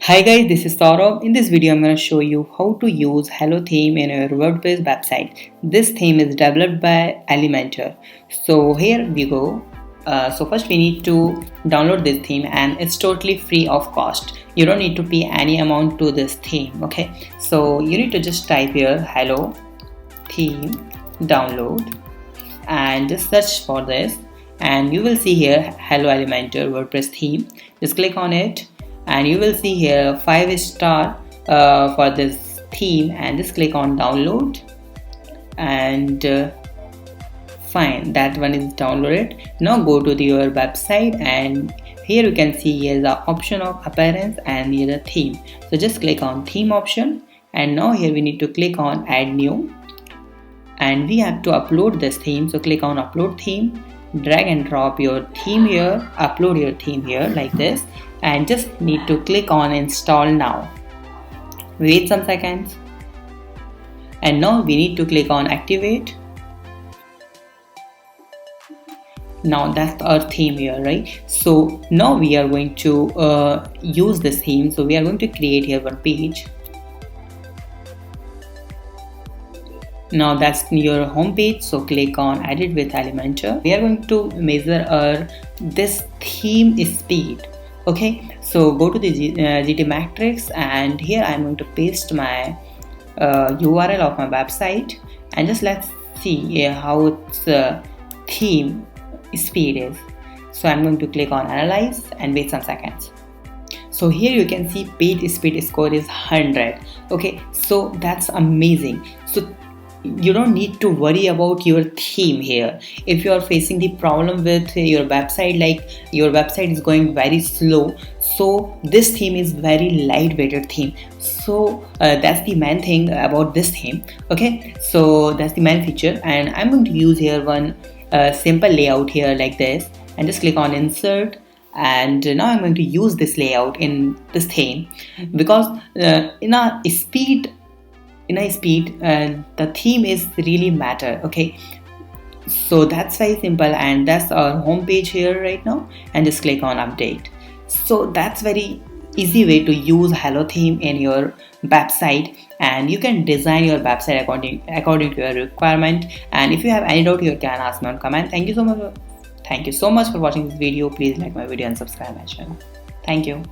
Hi guys, this is Saurabh. In this video, I'm going to show you how to use Hello theme in your WordPress website. This theme is developed by Elementor. So here we go. So first we need to download this theme and it's totally free of cost. You don't need to pay any amount to this theme. Okay, so you need to just type here Hello theme download and just search for this and you will see here Hello Elementor WordPress theme. Just click on it and you will see here 5-star for this theme and just click on download and fine, that one is downloaded. Now go to your website and here you can see here the option of appearance and here the theme. So just click on theme option and now here we need to click on add new and we have to upload this theme. So click on upload theme, drag and drop your theme here, upload your theme here like this and just need to click on install now. Wait some seconds and now we need to click on activate. Now that's our theme here, right? So now we are going to use this theme. So we are going to create here one page. Now that's your home page, so click on edit with Elementor. We are going to measure our this theme speed. Okay, so go to the GT matrix and here I'm going to paste my URL of my website and just let's see how its theme speed is. So I'm going to click on analyze and wait some seconds. So here you can see page speed score is 100. Okay, so that's amazing. So you don't need to worry about your theme here. If you are facing the problem with your website, like your website is going very slow, so this theme is very lightweighted theme. So that's the main thing about this theme. Okay, so that's the main feature and I'm going to use here one simple layout here like this and just click on insert and now I'm going to use this layout in this theme because in a speed the theme is really matter. Okay, so that's very simple and that's our home page here right now and just click on update. So that's very easy way to use Hello theme in your website and you can design your website according to your requirement. And if you have any doubt you can ask me on comment. Thank you so much for watching this video. Please like my video and subscribe my channel. Thank you.